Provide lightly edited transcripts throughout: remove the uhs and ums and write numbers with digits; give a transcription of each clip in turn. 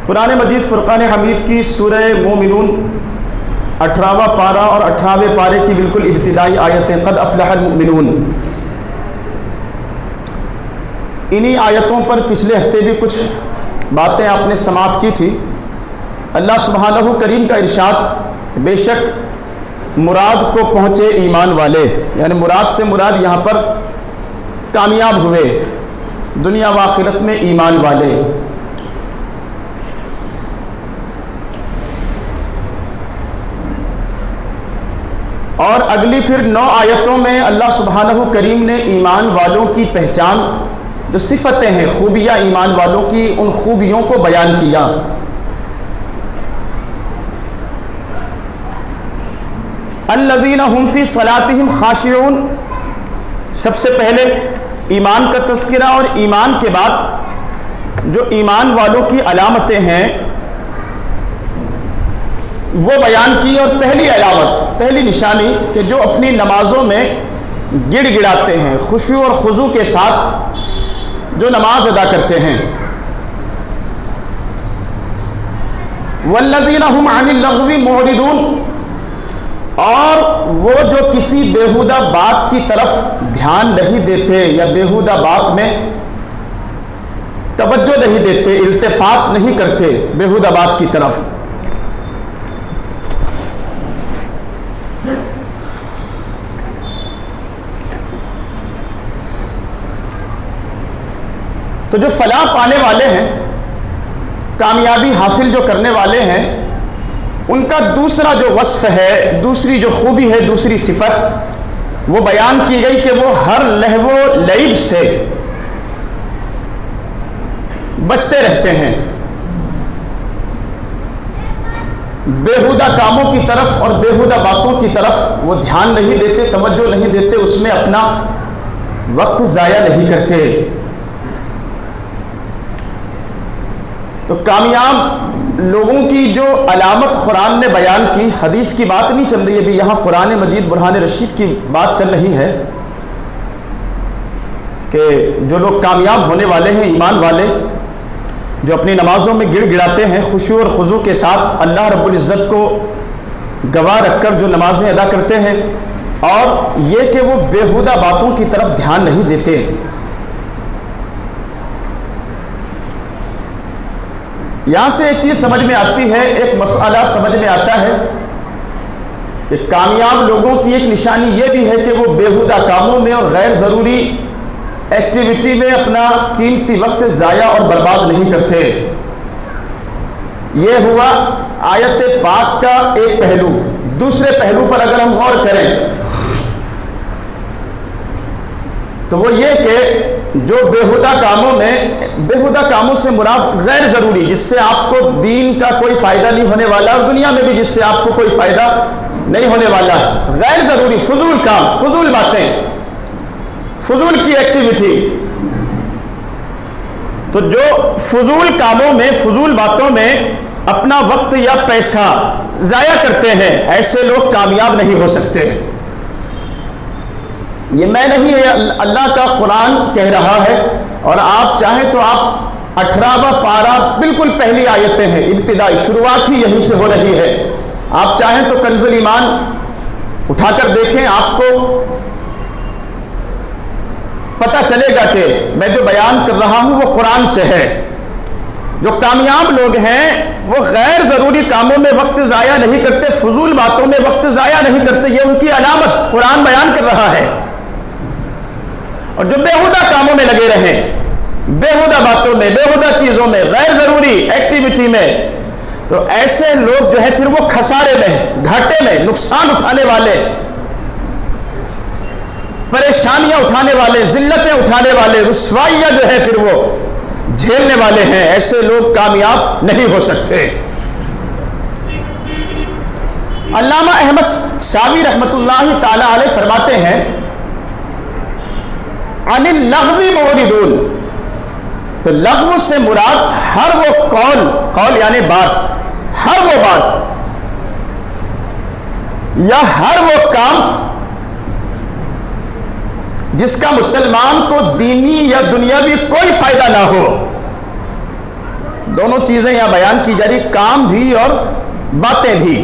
قرآن مجید فرقان حمید کی سورہ مومنون 18واں پارہ اور 18ویں پارے کی بالکل ابتدائی آیتیں قد افلح المؤمنون، انہی آیتوں پر پچھلے ہفتے بھی کچھ باتیں آپ نے سماعت کی تھی۔ اللہ سبحانہ کریم کا ارشاد، بے شک مراد کو پہنچے ایمان والے، یعنی مراد سے مراد یہاں پر کامیاب ہوئے دنیا و آخرت میں ایمان والے۔ اور اگلی پھر 9 آیتوں میں اللہ سبحانہ کریم نے ایمان والوں کی پہچان، جو صفتیں ہیں، خوبیاں ایمان والوں کی، ان خوبیوں کو بیان کیا۔ الذین هم فی صلاتہم خاشعون، سب سے پہلے ایمان کا تذکرہ اور ایمان کے بعد جو ایمان والوں کی علامتیں ہیں وہ بیان کی، اور پہلی علامت، پہلی نشانی کہ جو اپنی نمازوں میں گڑ گڑاتے ہیں، خشوع اور خضوع کے ساتھ جو نماز ادا کرتے ہیں۔ والذین هم عن اللغو معرضون، اور وہ جو کسی بیہودہ بات کی طرف دھیان نہیں دیتے یا بیہودہ بات میں توجہ نہیں دیتے، التفات نہیں کرتے بیہودہ بات کی طرف۔ تو جو فلاح پانے والے ہیں، کامیابی حاصل جو کرنے والے ہیں، ان کا دوسرا جو وصف ہے، دوسری جو خوبی ہے، دوسری صفت وہ بیان کی گئی کہ وہ ہر لہو و لعب سے بچتے رہتے ہیں، بیہودہ کاموں کی طرف اور بیہودہ باتوں کی طرف وہ دھیان نہیں دیتے، توجہ نہیں دیتے، اس میں اپنا وقت ضائع نہیں کرتے۔ تو کامیاب لوگوں کی جو علامت قرآن نے بیان کی، حدیث کی بات نہیں چل رہی ہے، ابھی یہاں قرآن مجید برہان رشید کی بات چل رہی ہے کہ جو لوگ کامیاب ہونے والے ہیں، ایمان والے، جو اپنی نمازوں میں گڑ گڑاتے ہیں، خشوع اور خضوع کے ساتھ اللہ رب العزت کو گواہ رکھ کر جو نمازیں ادا کرتے ہیں، اور یہ کہ وہ بیہودہ باتوں کی طرف دھیان نہیں دیتے۔ یہاں سے ایک چیز سمجھ میں آتی ہے، ایک مسئلہ سمجھ میں آتا ہے کہ کامیاب لوگوں کی ایک نشانی یہ بھی ہے کہ وہ بیہودہ کاموں میں اور غیر ضروری ایکٹیویٹی میں اپنا قیمتی وقت ضائع اور برباد نہیں کرتے۔ یہ ہوا آیت پاک کا ایک پہلو۔ دوسرے پہلو پر اگر ہم غور کریں تو وہ یہ کہ جو بیہودہ کاموں میں، بیہودہ کاموں سے مراد غیر ضروری، جس سے آپ کو دین کا کوئی فائدہ نہیں ہونے والا، اور دنیا میں بھی جس سے آپ کو کوئی فائدہ نہیں ہونے والا، غیر ضروری فضول کام، فضول باتیں، فضول کی ایکٹیویٹی، تو جو فضول کاموں میں، فضول باتوں میں اپنا وقت یا پیسہ ضائع کرتے ہیں، ایسے لوگ کامیاب نہیں ہو سکتے۔ یہ میں نہیں ہے، اللہ کا قرآن کہہ رہا ہے، اور آپ چاہیں تو آپ 18واں پارہ بالکل پہلی آیتیں ہیں، ابتدائی شروعات ہی یہیں سے ہو رہی ہے، آپ چاہیں تو کنز الایمان اٹھا کر دیکھیں، آپ کو پتہ چلے گا کہ میں جو بیان کر رہا ہوں وہ قرآن سے ہے۔ جو کامیاب لوگ ہیں وہ غیر ضروری کاموں میں وقت ضائع نہیں کرتے، فضول باتوں میں وقت ضائع نہیں کرتے، یہ ان کی علامت قرآن بیان کر رہا ہے۔ اور جو بیہودہ کاموں میں لگے رہیں، بیہودہ باتوں میں، بیہودہ چیزوں میں، غیر ضروری ایکٹیویٹی میں، تو ایسے لوگ جو ہے پھر وہ خسارے میں، گھاٹے میں، نقصان اٹھانے والے، پریشانیاں اٹھانے والے، ذلتیں اٹھانے والے، رسوائیاں جو ہے پھر وہ جھیلنے والے ہیں۔ ایسے لوگ کامیاب نہیں ہو سکتے۔ علامہ احمد شاوی رحمۃ اللہ تعالی علیہ فرماتے ہیں، عن اللغو معرضون، تو لغو سے مراد ہر وہ قول یعنی بات، ہر وہ بات یا ہر وہ کام جس کا مسلمان کو دینی یا دنیاوی کوئی فائدہ نہ ہو، دونوں چیزیں یہاں بیان کی جا رہی، کام بھی اور باتیں بھی۔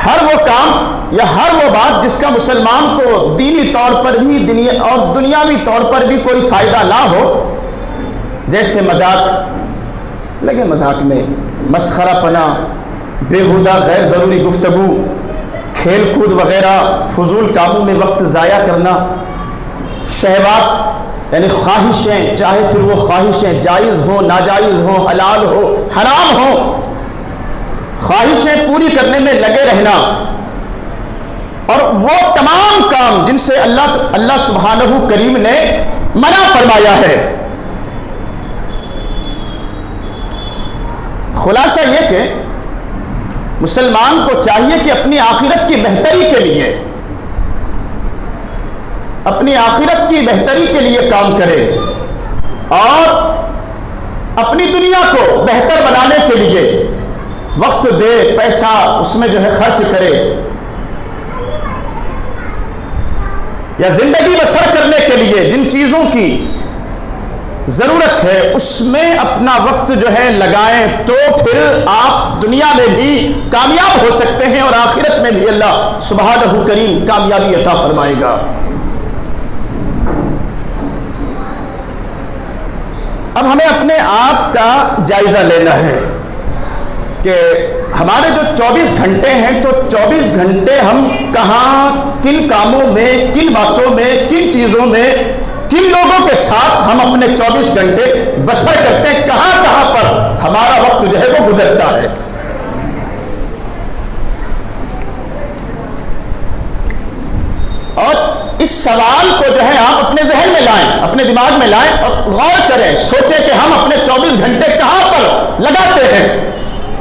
ہر وہ کام یا ہر وہ بات جس کا مسلمان کو دینی طور پر بھی اور دنیاوی طور پر بھی کوئی فائدہ نہ ہو، جیسے مذاق لگے، مذاق میں مسخرہ پنا، بیہودہ غیر ضروری گفتگو، کھیل کود وغیرہ، فضول کاموں میں وقت ضائع کرنا، شہوات یعنی خواہشیں، چاہے پھر وہ خواہشیں جائز ہوں، ناجائز ہوں، حلال ہو، حرام ہو، خواہشیں پوری کرنے میں لگے رہنا، اور وہ تمام کام جن سے اللہ سبحانہ کریم نے منع فرمایا ہے۔ خلاصہ یہ کہ مسلمان کو چاہیے کہ اپنی آخرت کی بہتری کے لیے، اپنی آخرت کی بہتری کے لیے کام کرے، اور اپنی دنیا کو بہتر بنانے کے لیے وقت دے، پیسہ اس میں جو ہے خرچ کرے، یا زندگی بسر کرنے کے لیے جن چیزوں کی ضرورت ہے اس میں اپنا وقت جو ہے لگائیں، تو پھر آپ دنیا میں بھی کامیاب ہو سکتے ہیں اور آخرت میں بھی اللہ سبحانہ کریم کامیابی عطا فرمائے گا۔ اب ہمیں اپنے آپ کا جائزہ لینا ہے کہ ہمارے جو 24 گھنٹے ہیں، تو 24 گھنٹے ہم کہاں، کن کاموں میں، کن باتوں میں، کن چیزوں میں، کن لوگوں کے ساتھ ہم اپنے 24 گھنٹے بسر کرتے ہیں، کہاں کہاں پر ہمارا وقت جو ہے وہ گزرتا ہے۔ اور اس سوال کو جو ہے آپ اپنے ذہن میں لائیں، اپنے دماغ میں لائیں اور غور کریں، سوچیں کہ ہم اپنے 24 گھنٹے کہاں پر لگاتے ہیں،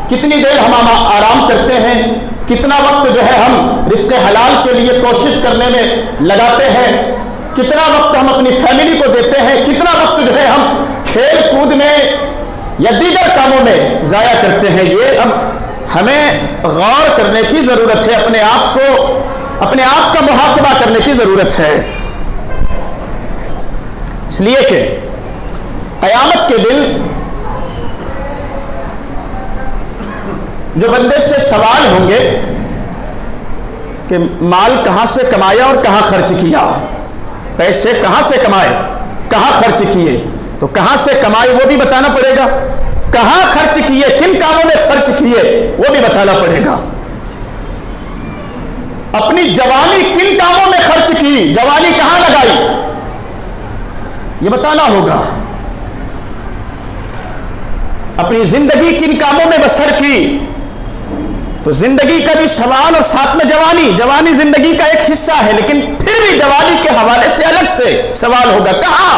کتنی دیر ہم آرام کرتے ہیں، کتنا وقت جو ہے ہم رزق حلال کے لیے کوشش کرنے میں لگاتے ہیں، کتنا وقت ہم اپنی فیملی کو دیتے ہیں، کتنا وقت جو ہے ہم کھیل کود میں یا دیگر کاموں میں ضائع کرتے ہیں۔ یہ اب ہمیں غور کرنے کی ضرورت ہے، اپنے آپ کا محاسبہ کرنے کی ضرورت ہے، اس لیے کہ قیامت کے دن جو بندے سے سوال ہوں گے کہ مال کہاں سے کمایا اور کہاں خرچ کیا، پیسے کہاں سے کمائے، کہاں خرچ کیے، تو کہاں سے کمائے وہ بھی بتانا پڑے گا، کہاں خرچ کیے، کن کاموں میں خرچ کیے وہ بھی بتانا پڑے گا، اپنی جوانی کن کاموں میں خرچ کی، جوانی کہاں لگائی یہ بتانا ہوگا، اپنی زندگی کن کاموں میں بسر کی، تو زندگی کا بھی سوال، اور ساتھ میں جوانی زندگی کا ایک حصہ ہے، لیکن پھر بھی جوانی کے حوالے سے الگ سے سوال ہوگا، کہاں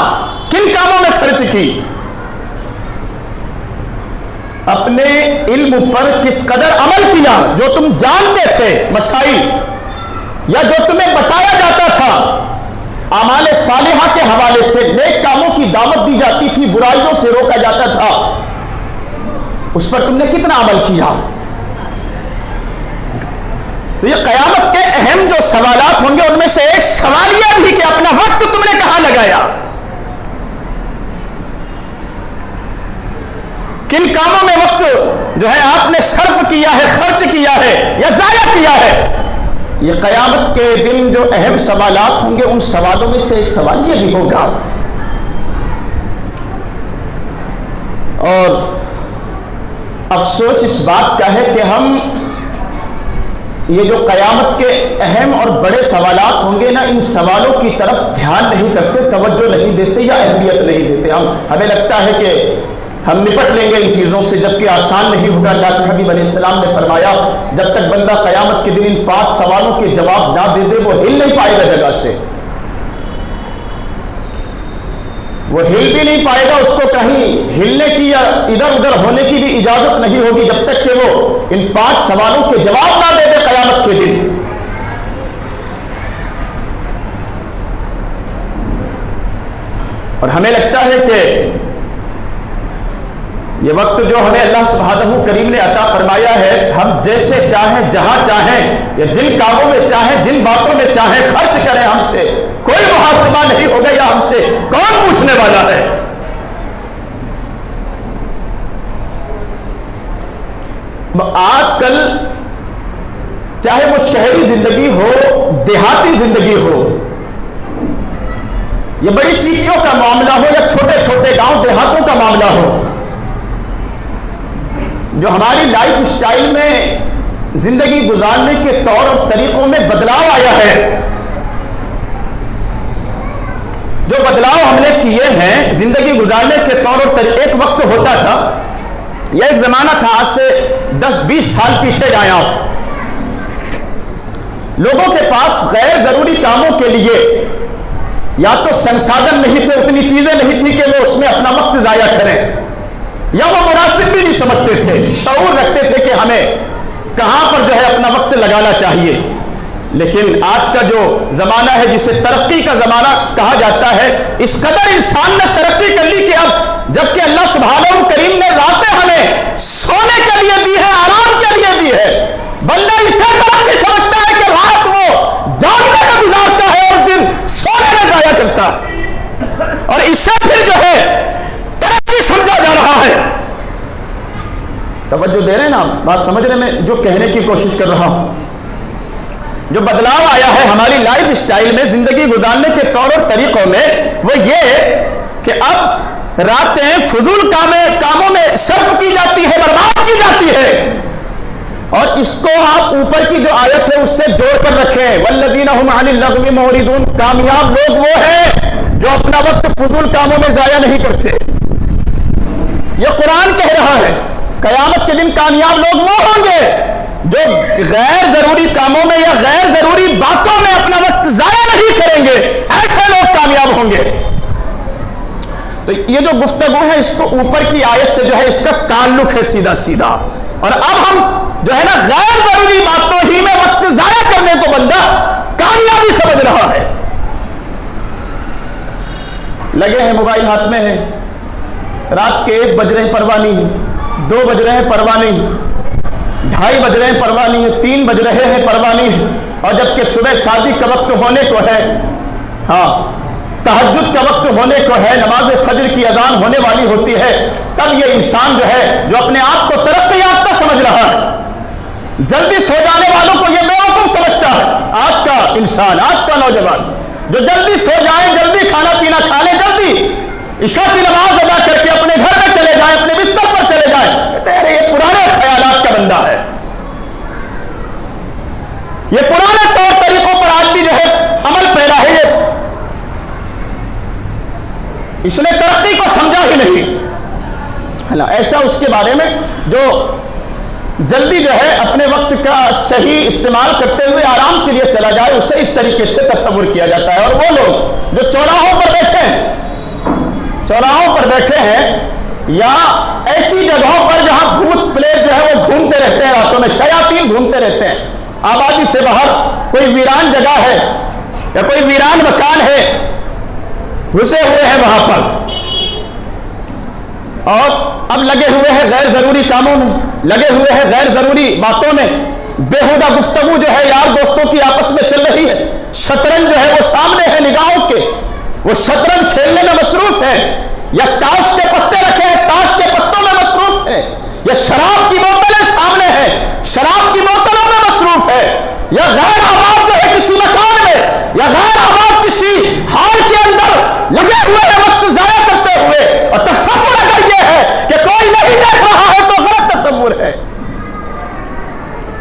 کن کاموں میں خرچ کی، اپنے علم پر کس قدر عمل کیا، جو تم جانتے تھے مسائل یا جو تمہیں بتایا جاتا تھا، اعمال صالحہ کے حوالے سے نیک کاموں کی دعوت دی جاتی تھی، برائیوں سے روکا جاتا تھا، اس پر تم نے کتنا عمل کیا۔ تو یہ قیامت کے اہم جو سوالات ہوں گے ان میں سے ایک سوال یہ بھی کہ اپنا وقت تم نے کہاں لگایا، کن کاموں میں وقت جو ہے آپ نے صرف کیا ہے، خرچ کیا ہے یا ضائع کیا ہے۔ یہ قیامت کے دن جو اہم سوالات ہوں گے ان سوالوں میں سے ایک سوال یہ بھی ہوگا، اور افسوس اس بات کا ہے کہ ہم یہ جو قیامت کے اہم اور بڑے سوالات ہوں گے نا، ان سوالوں کی طرف دھیان نہیں کرتے، توجہ نہیں دیتے یا اہمیت نہیں دیتے، ہمیں لگتا ہے کہ ہم نپٹ لیں گے ان چیزوں سے، جبکہ آسان نہیں ہوگا۔ اللہ کے حبیب علیہ السلام نے فرمایا جب تک بندہ قیامت کے دن ان 5 سوالوں کے جواب نہ دے دے وہ ہل نہیں پائے گا جگہ سے، وہ ہل بھی نہیں پائے گا، اس کو کہیں ہلنے کی یا ادھر ادھر ہونے کی بھی اجازت نہیں ہوگی جب تک کہ وہ ان 5 سوالوں کے جواب نہ دے دے قیامت کے دن۔ اور ہمیں لگتا ہے کہ یہ وقت جو ہمیں اللہ سبحانہ کریم نے عطا فرمایا ہے، ہم جیسے چاہیں، جہاں چاہیں یا جن کاموں میں چاہیں، جن باتوں میں چاہیں خرچ کریں، ہم سے کوئی محاسبہ نہیں ہوگا یا ہم سے کون پوچھنے والا ہے۔ آج کل چاہے وہ شہری زندگی ہو دیہاتی زندگی ہو، یہ بڑی سٹیوں کا معاملہ ہو یا چھوٹے چھوٹے گاؤں دیہاتوں کا معاملہ ہو، جو ہماری لائف سٹائل میں زندگی گزارنے کے طور اور طریقوں میں بدلاؤ آیا ہے، جو بدلاؤ ہم نے کیے ہیں زندگی گزارنے کے طور اور طریقے، ایک وقت ہوتا تھا، یہ ایک زمانہ تھا، آج سے 10-20 سال پیچھے جائیں آپ، لوگوں کے پاس غیر ضروری کاموں کے لیے یا تو سنسادن نہیں تھے، اتنی چیزیں نہیں تھی کہ وہ اس میں اپنا وقت ضائع کریں، یا وہ مناسب بھی نہیں سمجھتے تھے، شعور رکھتے تھے کہ ہمیں کہاں پر جو ہے اپنا وقت لگانا چاہیے۔ لیکن آج کا جو زمانہ ہے جسے ترقی کا زمانہ کہا جاتا ہے، اس قدر انسان نے ترقی کر لی کہ اب جبکہ اللہ سبحانہ کریم نے راتیں ہمیں سونے کے لیے دی ہے، آرام کے لیے دی ہے، بندہ اسے ترقی سمجھتا ہے کہ رات وہ جاگنے میں گزارتا ہے اور دن سونے میں ضائع کرتا ہے، اور اسے پھر جو ہے ترقی سمجھا جا رہا ہے۔ توجہ دے رہے ہیں نا، بات سمجھنے میں جو کہنے کی کوشش کر رہا ہوں، جو بدلاؤ آیا ہے ہماری لائف سٹائل میں زندگی گزارنے کے طور اور طریقوں میں، وہ یہ کہ اب راتیں فضول کاموں میں صرف کی جاتی ہے، برباد کی جاتی ہے، اور اس کو آپ اوپر کی جو آیت ہے اس سے جوڑ کر رکھیں، والذین هم عن اللغو معرضون، کامیاب لوگ وہ ہیں جو اپنا وقت فضول کاموں میں ضائع نہیں کرتے۔ یہ قرآن کہہ رہا ہے قیامت کے دن کامیاب لوگ وہ ہوں گے جو غیر ضروری کاموں میں یا غیر ضروری باتوں میں اپنا وقت ضائع نہیں کریں گے، ایسے لوگ کامیاب ہوں گے۔ تو یہ جو گفتگو ہے اس کو اوپر کی آیت سے جو ہے اس کا تعلق ہے سیدھا سیدھا، اور اب ہم جو ہے نا غیر ضروری باتوں ہی میں وقت ضائع کرنے کو بندہ کامیابی سمجھ رہا ہے۔ لگے ہیں موبائل ہاتھ میں ہے، رات کے 1 بج رہے ہیں پرواہ نہیں ہے، 2 بج رہے ہیں پرواہ نہیں ہے، 2:30 بج رہے ہیں پرواہ نہیں ہے، 3 بج رہے ہیں پرواہ نہیں ہے، اور جبکہ صبح شادی کا وقت ہونے کو ہے، ہاں تہجد کا وقت ہونے کو ہے، نماز فجر کی اذان ہونے والی ہوتی ہے، تب یہ انسان جو ہے جو اپنے آپ کو ترقی یافتہ سمجھ رہا ہے، جلدی سو جانے والوں کو یہ بیوقوف سمجھتا ہے۔ آج کا انسان، آج کا نوجوان جو جلدی سو جائیں، جلدی کھانا پینا کھا لیں، جلدی عشاء کی نماز ادا کر کے اپنے گھر میں چلے جائیں، اپنے بستر پر چلے جائیں، کہتے ہیں یہ پرانے خیالات کا بندہ ہے، یہ پرانے طور طریقوں پر آدمی جو ہے عمل پیرا ہے، اس نے ترقی کو سمجھا ہی نہیں۔ ایسا اس کے بارے میں جو جلدی جو ہے اپنے وقت کا صحیح استعمال کرتے ہوئے آرام کے لیے چلا جائے، اسے اس طریقے سے تصور کیا جاتا ہے۔ اور وہ لوگ جو چوراہوں پر بیٹھے ہیں یا ایسی جگہوں پر جہاں بھوت پلیت جو ہے وہ گھومتے رہتے ہیں، راتوں میں شیاطین گھومتے رہتے ہیں، آبادی سے باہر کوئی ویران جگہ ہے یا کوئی ویران مکان ہے، گھسے ہوئے ہیں وہاں پر، اور اب لگے ہوئے ہیں غیر ضروری کاموں میں، لگے ہوئے ہیں غیر ضروری باتوں میں، بےہودہ گفتگو جو ہے یار دوستوں کی آپس میں چل رہی ہے، شطرنج جو ہے وہ سامنے ہے نگاہوں کے، وہ شطرنج کھیلنے میں مصروف ہے، یا تاش کے پتے رکھے ہیں تاش کے پتوں میں مصروف ہے، یا شراب کی بوتلیں سامنے ہیں شراب کی بوتلوں میں مصروف ہے، یا غیر آباد جو ہے کسی مکان میں یا غیر آباد کسی ہال کے اندر لگے ہوئے ہیں وقت ضائع کرتے ہوئے، اور تصور اگر یہ ہے کہ کوئی نہیں دیکھ رہا ہے تو غلط تصور ہے،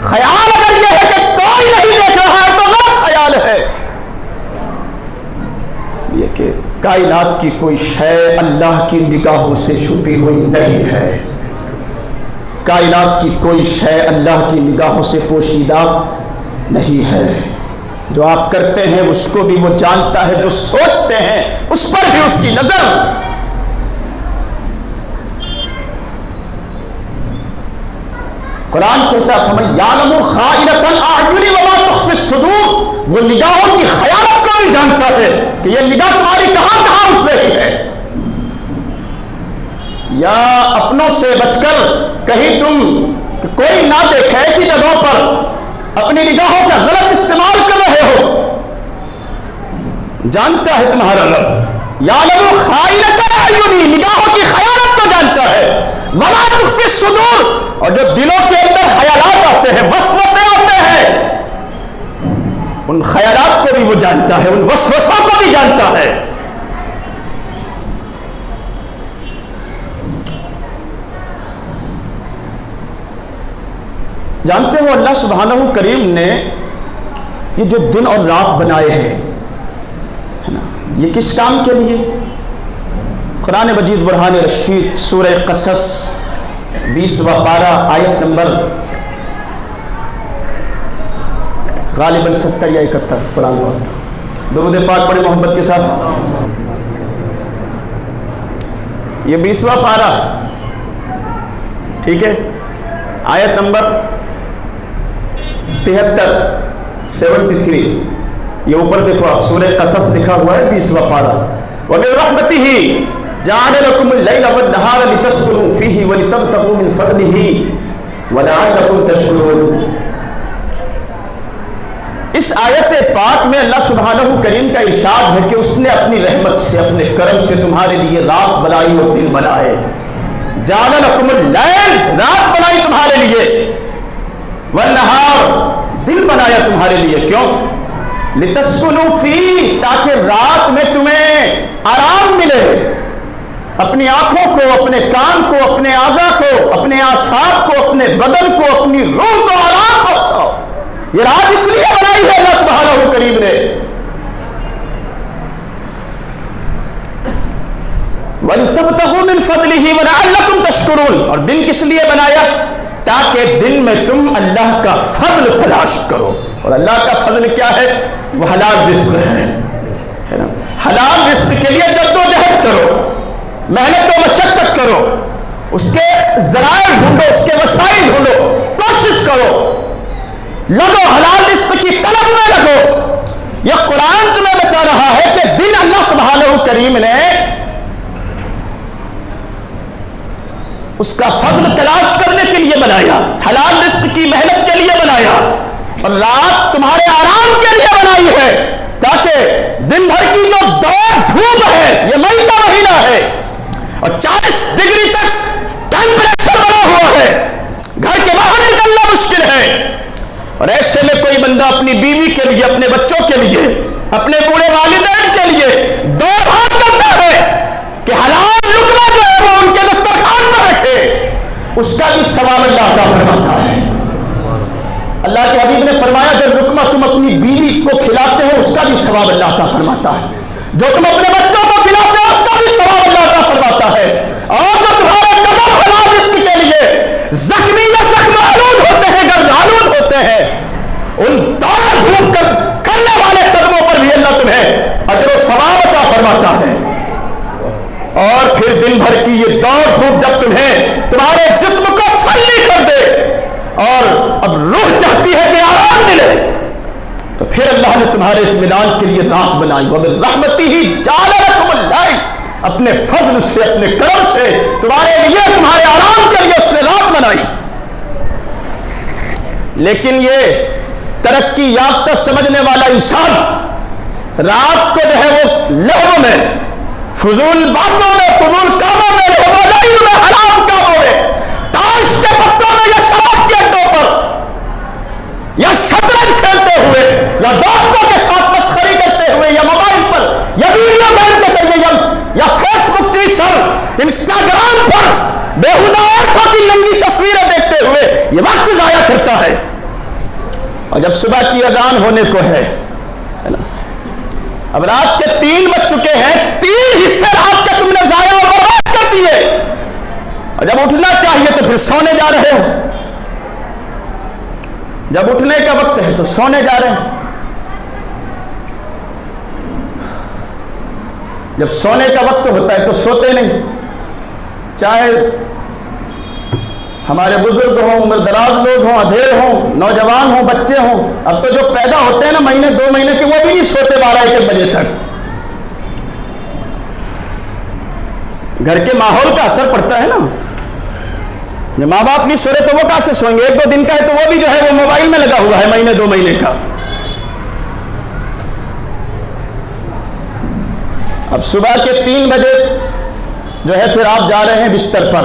خیال اگر یہ ہے کہ کوئی نہیں دیکھ رہا ہے تو غلط خیال ہے، اس لیے کہ کائنات کی کوئی شے اللہ کی نگاہوں سے چھپی ہوئی نہیں ہے، کائنات کی کوئی شے اللہ کی نگاہوں سے پوشیدہ نہیں ہے، جو آپ کرتے ہیں اس کو بھی وہ جانتا ہے، جو سوچتے ہیں اس پر بھی اس کی نظر۔ قرآن کہتا ہے فَمَن يَعْلَمُ خَائِنَةَ الْأَعْيُنِ وَمَا تُخْفِي الصُّدُورُ، وہ نگاہوں کی خیانت کو بھی جانتا ہے کہ یہ نگاہ تمہاری کہاں کہاں اٹھ رہی ہے، یا اپنوں سے بچ کر کہیں تم کوئی نہ دیکھے ایسی جگہوں پر اپنی نگاہوں کا غلط استعمال کر رہے ہو، جانتا ہے تمہارا رب، یعلم خائنۃ الاعین، نگاہوں کی خیانت کو جانتا ہے، وما تخفی الصدور، اور جو دلوں کے اندر خیالات آتے ہیں، وسوسے آتے ہیں، ان خیالات کو بھی وہ جانتا ہے، ان وسوسوں کو بھی جانتا ہے۔ جانتے ہو اللہ سبحانہ کریم نے یہ جو دن اور رات بنائے ہیں یہ کس کام کے لیے؟ قرآن مجید برہان رشید سورہ قصص 20واں پارہ آیت نمبر غالباً 70 یا 71 قرآن پاک، درود پاک پڑھے محبت کے ساتھ۔ یہ 20واں پارہ، ٹھیک ہے، آیت نمبر 73 یہ اوپر دیکھو آپ، سورہ قصص لکھا ہوا ہے 20واں پارہ۔ وَمِن رَحْمَتِهِ جَعَلَ لَكُمُ اللَّيْلَ وَالنَّهَارَ لِتَسْكُنُوا فِيهِ وَلِتَبْتَغُوا مِنْ فَضْلِهِ وَلَعَلَّكُمْ تَشْكُرُونَ۔ اس آیت پاک میں اللہ سبحانہ کریم کا ارشاد ہے کہ اس نے اپنی رحمت سے، اپنے کرم سے تمہارے لیے رات بنائی اور دن بنائے۔ جَعَلَ لَكُمُ اللَّيْلَ، رات بنائی تمہارے لیے، وَالنَّهَارَ، دن بنایا تمہارے لیے، کیوں؟ لِتَسْكُنُوا فِيهِ، تاکہ رات میں تمہیں آرام ملے، اپنی آنکھوں کو، اپنے کان کو، اپنے اعضاء کو، اپنے اعصاب کو، اپنے بدن کو، اپنی روح کو آرام پہنچاؤ۔ یہ رات اس لیے بنائی ہے اللہ سبحانہ کریم نے۔ وَلِتَبْتَغُوا مِنْ فَضْلِهِ وَلَعَلَّكُمْ تَشْكُرُونَ، اور دن کس لیے بنایا؟ تاکہ دن میں تم اللہ کا فضل تلاش کرو، اور اللہ کا فضل کیا ہے؟ وہ حلال رزق ہے نا؟ حلال رزق کے لیے جدوجہد کرو، محنت و مشقت کرو، اس کے ذرائع ڈھونڈو، اس کے وسائل ڈھونڈو، کوشش کرو، لگو، حلال رزق کی طلب میں لگو۔ یہ قرآن تمہیں بتا رہا ہے کہ دن اللہ سبحانہ کریم نے اس کا فضل تلاش کرنے کے لیے بنایا، حلال رزق کی محنت کے لیے بنایا، اور رات تمہارے آرام کے لیے بنائی ہے، تاکہ دن بھر کی جو دوڑ دھوپ ہے، یہ مئی کا مہینہ ہے اور 40 ڈگری تک ٹیمپریچر بنا ہوا ہے، گھر کے باہر نکلنا مشکل ہے، اور ایسے میں کوئی بندہ اپنی بیوی کے لیے، اپنے بچوں کے لیے، اپنے بوڑھے والدین کے لیے دوڑ بھاگ کرتا ہے کہ حلال لقمہ جو ہے وہ ان کے دسترخوان پر رکھے، اس کا بھی ثواب اللہ عطا فرماتا ہے۔ اللہ کے حبیب نے فرمایا جو لقمہ تم اپنی بیوی کو کھلاتے ہو اس کا بھی ثواب اللہ عطا فرماتا ہے، جو تم اپنے بچوں کو کھلاتے ہو اس کا بھی ثواب اللہ عطا فرماتا ہے، اور جو تمہارے قدم حلال رزق کے لیے زخمی یا زخم آلود ہوتے ہیں، گرد آلود ہوتے ہیں، ان دوڑ دھوپ کرنے والے قدموں پر بھی اللہ تمہیں اجر و ثواب عطا فرماتا ہے۔ اور پھر دن بھر کی یہ دوڑ دھوپ جب تمہیں تمہارے جسم کو چھلنی کر دے اور اب روح چاہتی ہے کہ آرام ملے، تو پھر اللہ نے تمہارے اطمینان کے لیے رات بنائی۔ وَمِن رَحْمَتِهِ جَعَلَ لَكُمُ اللَّيْلَ، اپنے فضل سے، اپنے کرم سے تمہارے لیے، تمہارے آرام کے لیے اس نے رات بنائی۔ لیکن یہ ترقی یافتہ سمجھنے والا انسان رات کو جو ہے وہ لہو میں، فضول باتوں میں، فضول کاموں میں، لہو میں، حرام کاموں میں، تاش کے پتوں میں یا شراب کے اڈوں پر یا شطرنج کھیلتے ہوئے یا دوستوں کے ساتھ مسخری کرتے ہوئے یا موبائل پر یا ویڈیو گیم کے ذریعے یا فیس بک، ٹویٹر، انسٹاگرام پر بیہودہ عورتوں کی ننگی تصویریں دیکھتے ہوئے یہ وقت ضائع کرتا ہے، اور جب صبح کی اذان ہونے کو ہے نا، اب رات کے 3 بج چکے ہیں، 3 حصے رات کے تم نے ضائع اور برباد کر دیے، اور جب اٹھنا چاہیے تو پھر سونے جا رہے ہو، جب اٹھنے کا وقت ہے تو سونے جا رہے ہیں، جب سونے کا وقت ہوتا ہے تو سوتے نہیں، چاہے ہمارے بزرگ ہوں، عمر دراز لوگ ہوں، ادھیڑ ہوں، نوجوان ہوں، بچے ہوں، اب تو جو پیدا ہوتے ہیں نا مہینے 2 مہینے کے، وہ بھی نہیں سوتے 12-1 بجے تک۔ گھر کے ماحول کا اثر پڑتا ہے نا، جو ماں باپ نہیں سو رہے تو وہ کہاں سے سوئیں گے؟ 1-2 دن کا ہے تو وہ بھی جو ہے وہ موبائل میں لگا ہوا ہے مہینے 2 مہینے کا۔ اب صبح کے 3 بجے جو ہے پھر آپ جا رہے ہیں بستر پر،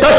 10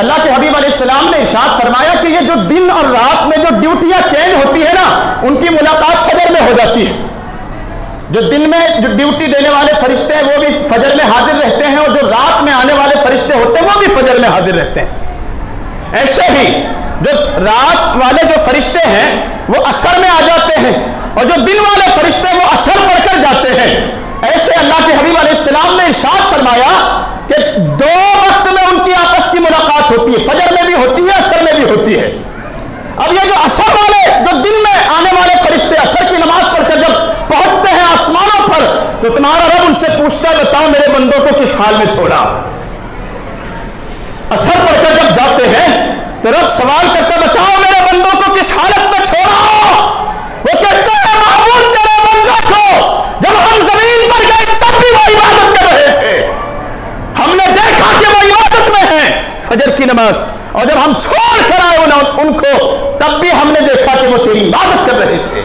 اللہ کے حبیب علیہ السلام نے ارشاد فرمایا کہ یہ جو دن اور رات میں جو ڈیوٹیاں چینج ہوتی ہے نا، ان کی ملاقات فجر میں ہو جاتی ہے۔ جو دن میں جو ڈیوٹی دینے والے فرشتے ہیں وہ بھی فجر میں حاضر رہتے ہیں، اور جو رات میں آنے والے فرشتے ہوتے ہیں وہ بھی فجر میں حاضر رہتے ہیں۔ ایسے ہی جو رات والے جو فرشتے ہیں وہ عصر میں آ جاتے ہیں، اور جو دن والے فرشتے وہ عصر پڑھ کر جاتے ہیں۔ ایسے اللہ کے حبیب علیہ السلام نے ارشاد فرمایا کہ دو وقت میں ان کی آپس کی ملاقات ہوتی ہے، فجر میں بھی ہوتی ہے، عصر میں بھی ہوتی ہے۔ اب یہ جو عصر والے جو دن میں آنے والے فرشتے عصر کی نماز پڑھ کر جب پہنچتے ہیں آسمانوں پر، تو تمہارا رب ان سے پوچھتا ہے بتاؤ میرے بندوں کو کس حال میں چھوڑا۔ عصر پڑھ کر جب جاتے ہیں تو رب سوال کرتا بتاؤ میرے بندوں کو کس حالت میں چھوڑا۔ وہ کہتے ہیں معبود تیرے بندوں کو جب ہم زمین پر گئے تب بھی وہ عبادت کر رہے تھے، ہم نے دیکھا کہ وہ عبادت میں ہیں، فجر کی نماز، اور جب ہم چھوڑ کر آئے ان کو تب بھی ہم نے دیکھا کہ وہ تیری عبادت کر رہے تھے۔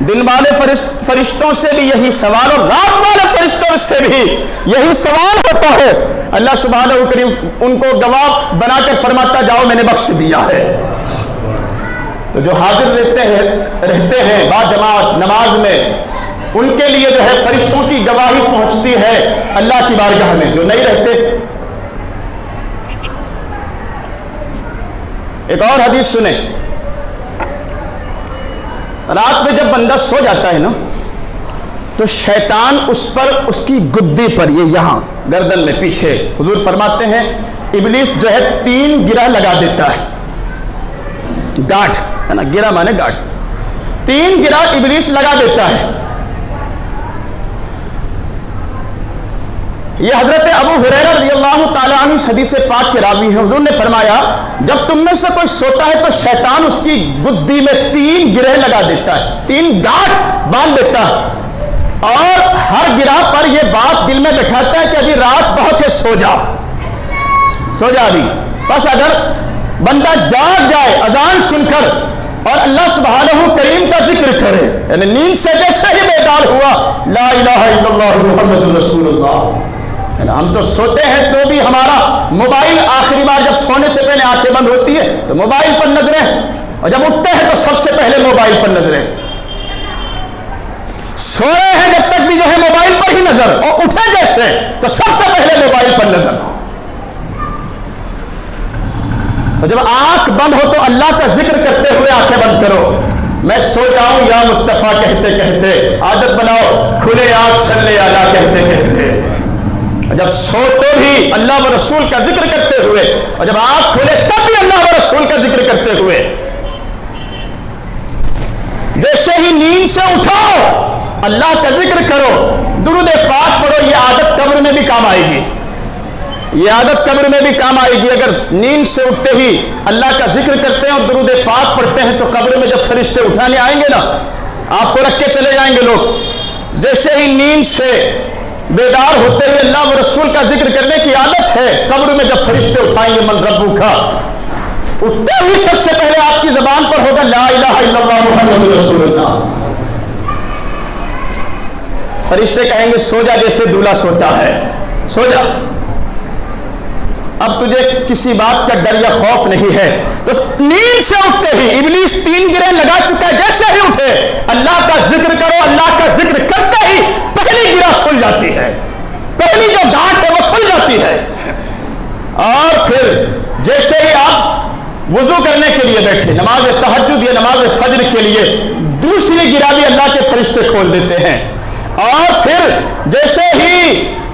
دن والے فرشتوں سے بھی یہی سوال اور رات والے فرشتوں سے بھی یہی سوال ہوتا ہے۔ اللہ سبحانہ و کریم ان کو گواہ بنا کر فرماتا جاؤ میں نے بخش دیا ہے۔ تو جو حاضر رہتے ہیں با جماعت نماز میں، ان کے لیے جو ہے فرشتوں کی گواہی پہنچتی ہے اللہ کی بارگاہ میں۔ جو نہیں رہتے، ایک اور حدیث سنیں، رات میں جب بندہ سو جاتا ہے نا تو شیطان اس پر اس کی گدی پر یہ یہاں گردن میں پیچھے حضور فرماتے ہیں ابلیس جو ہے 3 گرہ لگا دیتا ہے۔ گاٹھ ہے نا، گرہ مانے گاٹھ، 3 گرہ ابلیس لگا دیتا ہے۔ یہ حضرت ابو ہریرہ رضی اللہ تعالیٰ عنہ اس حدیث پاک کے راوی ہیں۔ حضور نے فرمایا جب تم میں سے کوئی سوتا ہے تو شیطان اس کی گدی میں 3 گرہ لگا دیتا ہے، 3 گاٹھ باندھ دیتا ہے، اور ہر گرہ پر یہ بات دل میں بٹھاتا ہے کہ ابھی رات بہت ہے، سو جا ابھی۔ بس اگر بندہ جاگ جائے اذان سن کر اور اللہ سبحانہ کریم کا ذکر کرے، یعنی نیند سے جیسے ہی بیدار ہوا لا الہ الا اللہ محمد رسول اللہ، ہم تو سوتے ہیں تو بھی ہمارا موبائل آخری بار جب سونے سے پہلے آنکھیں بند ہوتی ہے تو موبائل پر نظریں، اور جب اٹھتے ہیں تو سب سے پہلے موبائل پر نظریں، سو رہے ہیں جب تک بھی جو ہے موبائل پر ہی نظر، اور اٹھے جیسے تو سب سے پہلے موبائل پر نظر۔ تو جب آنکھ بند ہو تو اللہ کا ذکر کرتے ہوئے آنکھیں بند کرو۔ میں سو جاؤں یا مصطفیٰ کہتے کہتے، عادت بناؤ کھلے آنکھ صلی اللہ کہتے کہتے، جب سو تو بھی اللہ و رسول کا ذکر کرتے ہوئے، اور جب آنکھ کھلے تب بھی اللہ و رسول کا ذکر کرتے ہوئے۔ جیسے ہی نیند سے اٹھو اللہ کا ذکر کرو، درود پاک پڑھو۔ یہ عادت قبر میں بھی کام آئے گی، یہ عادت قبر میں بھی کام آئے گی۔ اگر نیند سے اٹھتے ہی اللہ کا ذکر کرتے ہیں اور درود پاک پڑھتے ہیں تو قبر میں جب فرشتے اٹھانے آئیں گے نا، آپ کو رکھ کے چلے جائیں گے لوگ۔ جیسے ہی نیند سے بیدار ہوتے ہوئے اللہ و رسول کا ذکر کرنے کی عادت ہے، قبر میں جب فرشتے اٹھائیں گے من ربو کا، اٹھتے ہی سب سے پہلے آپ کی زبان پر ہوگا لا الہ الا اللہ محمد رسول اللہ۔ فرشتے کہیں گے سو جا جیسے دولہا سوتا ہے، سو جا، اب تجھے کسی بات کا ڈر یا خوف نہیں ہے۔ تو نیند سے اٹھتے ہی ابلیس 3 گرہ لگا چکا ہے، جیسے ہی اٹھے اللہ کا ذکر کرو، اللہ کا ذکر کرتے ہی پہلی گرہ کھل جاتی ہے، پہلی جو گاٹھ ہے وہ کھل جاتی ہے، اور پھر جیسے ہی آپ وضو کرنے کے لیے بیٹھے، نماز تہجد یا نماز فجر کے لیے، دوسری گرہ بھی اللہ کے فرشتے کھول دیتے ہیں، اور پھر جیسے ہی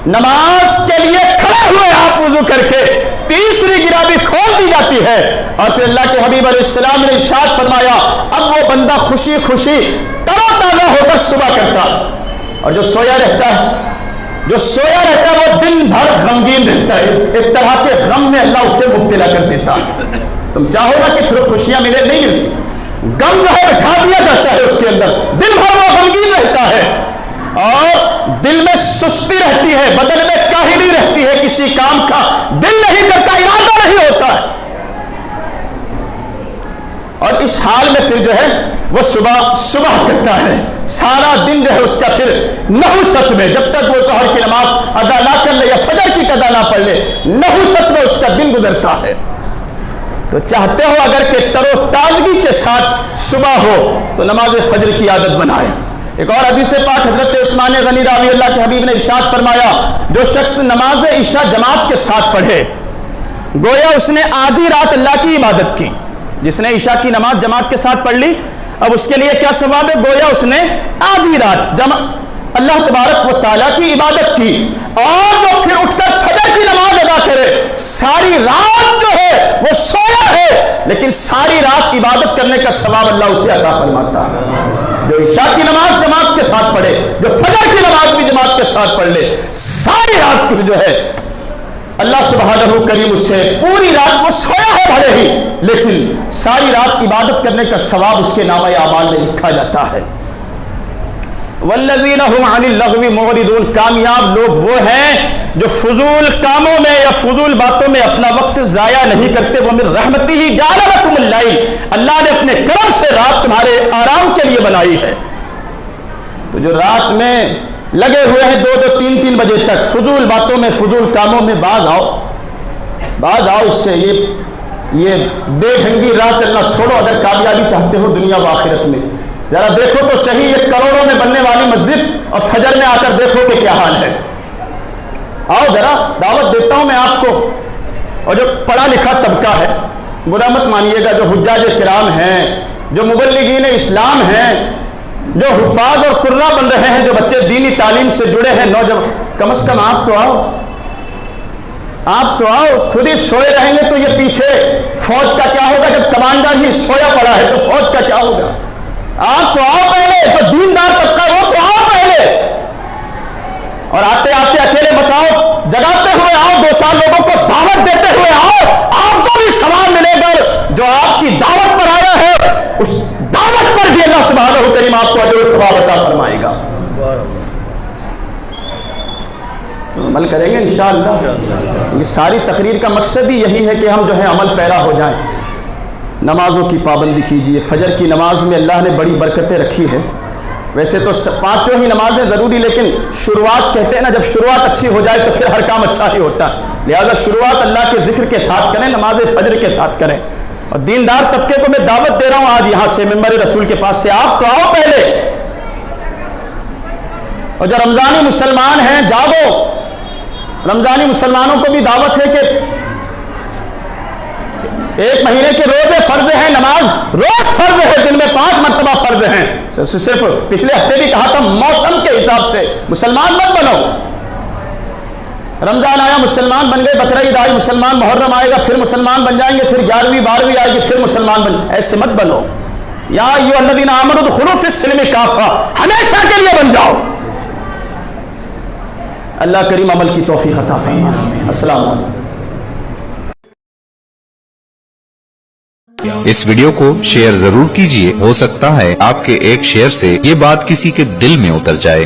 نماز کے لیے کھڑے ہوئے آپ وضو کر کے تیسری گرہ بھی کھول دی جاتی ہے، اور پھر اللہ کے حبیب علیہ السلام نے ارشاد فرمایا اب وہ بندہ خوشی خوشی تر و تازہ ہو کر صبح کرتا، اور جو سویا رہتا ہے وہ دن بھر غمگین رہتا ہے، ایک طرح کے غم میں اللہ اسے مبتلا کر دیتا۔ تم چاہو نا کہ پھر خوشیاں ملے، نہیں ملتی، غم جو ہے بٹھا دیا جاتا ہے اس کے اندر، دن بھر وہ غمگین رہتا ہے، اور دل میں سستی رہتی ہے، بدن میں کاہلی رہتی ہے، کسی کام کا دل نہیں کرتا، ارادہ نہیں ہوتا ہے، اور اس حال میں پھر جو ہے وہ صبح کرتا ہے، سارا دن جو ہے اس کا پھر نحوست میں، جب تک وہ ظہر کی نماز ادا نہ کر لے یا فجر کی قضا نہ پڑھ لے، نحوست میں اس کا دن گزرتا ہے۔ تو چاہتے ہو اگر کہ تر و تازگی کے ساتھ صبح ہو تو نماز فجر کی عادت بنائے۔ ایک اور حدیث پاک حضرت عثمان غنی رضی اللہ کے حبیب نے ارشاد فرمایا، جو شخص نماز عشاء جماعت کے ساتھ پڑھے گویا اس نے آدھی رات اللہ کی عبادت کی۔ جس نے عشاء کی نماز جماعت کے ساتھ پڑھ لی، اب اس کے لیے کیا ثواب ہے؟ گویا اس نے آدھی رات اللہ تبارک و تعالیٰ کی عبادت کی، اور جو پھر اٹھ کر فجر کی نماز ادا کرے، ساری رات جو ہے وہ سویا ہے لیکن ساری رات عبادت کرنے کا ثواب اللہ اسے عطا فرماتا ہے۔ جو عشاء کی نماز جماعت کے ساتھ پڑھے، جو فجر کی نماز بھی جماعت کے ساتھ پڑھ لے، ساری رات کی جو ہے اللہ سبحانہ کریم اس سے پوری رات وہ سویا ہے بھلے ہی لیکن ساری رات عبادت کرنے کا ثواب اس کے نامہ اعمال میں لکھا جاتا ہے۔ والذین هم عن اللغو معرضون، کامیاب لوگ وہ ہیں جو فضول کاموں میں یا فضول باتوں میں اپنا وقت ضائع نہیں کرتے۔ ومن رحمتہ جعل لکم اللیل، اللہ نے اپنے کرم سے رات تمہارے آرام کے لیے بنائی ہے۔ تو جو رات میں لگے ہوئے ہیں 2-2 3-3 بجے تک فضول باتوں میں فضول کاموں میں، باز آؤ اس سے، یہ بے ڈھنگی راہ چلنا چھوڑو۔ اگر کامیابی چاہتے ہو دنیا و آخرت میں، ذرا دیکھو تو صحیح، ایک کروڑوں میں بننے والی مسجد اور فجر میں آ کر دیکھو کہ کیا حال ہے۔ آؤ ذرا دعوت دیتا ہوں میں آپ کو، اور جو پڑھا لکھا طبقہ ہے برا مت مانیے گا، جو حجاج کرام ہیں، جو مبلغین اسلام ہیں، جو حفاظ اور قراء بن رہے ہیں، جو بچے دینی تعلیم سے جڑے ہیں، نوجوان، کم از کم آپ تو آؤ۔ خود ہی سوئے رہیں گے تو یہ پیچھے فوج کا کیا ہوگا؟ جب کمانڈر ہی سویا پڑا ہے تو فوج کا کیا ہوگا؟ آپ تو آؤ پہلے، جو دیندار طبقہ وہ تو آؤ پہلے، اور آتے آتے اکیلے بتاؤ، جگاتے ہوئے آؤ، 2-4 لوگوں کو دعوت دیتے ہوئے آؤ، آپ کو بھی ثواب ملے گا۔ جو آپ کی دعوت پر آیا ہے اس دعوت پر بھی اللہ سبحانہ کریم آپ کو اجر و ثواب عطا فرمائے گا۔ عمل کریں گے انشاءاللہ۔ یہ ساری تقریر کا مقصد ہی یہی ہے کہ ہم جو ہے عمل پیرا ہو جائیں۔ نمازوں کی پابندی کیجیے۔ فجر کی نماز میں اللہ نے بڑی برکتیں رکھی ہے۔ ویسے تو 5 ہی نمازیں ضروری، لیکن شروعات کہتے ہیں نا، جب شروعات اچھی ہو جائے تو پھر ہر کام اچھا ہی ہوتا ہے۔ لہذا شروعات اللہ کے ذکر کے ساتھ کریں، نماز فجر کے ساتھ کریں۔ اور دیندار طبقے کو میں دعوت دے رہا ہوں آج یہاں سے ممبر رسول کے پاس سے، آپ تو آؤ پہلے، اور جو رمضانی مسلمان ہیں جاگو۔ رمضانی مسلمانوں کو بھی دعوت ہے کہ 1 مہینے کے روزے فرض ہیں، نماز روز فرض ہے، دن میں 5 مرتبہ فرض ہیں۔ صرف پچھلے ہفتے بھی کہا تھا موسم کے حساب سے مسلمان مت بنو۔ رمضان آیا مسلمان بن گئے، بقرعید آئی مسلمان، محرم آئے گا پھر مسلمان بن جائیں گے، پھر 11ویں 12ویں آئے گی پھر مسلمان بن، ایسے مت بنو۔ یا ایھا الذین آمنوا ادخلوا فی السلم کافہ، ہمیشہ کے لیے بن جاؤ۔ اللہ کریم عمل کی توفیق عطا فرمائے۔ السلام علیکم۔ اس ویڈیو کو شیئر ضرور کیجئے، ہو سکتا ہے آپ کے ایک شیئر سے یہ بات کسی کے دل میں اتر جائے۔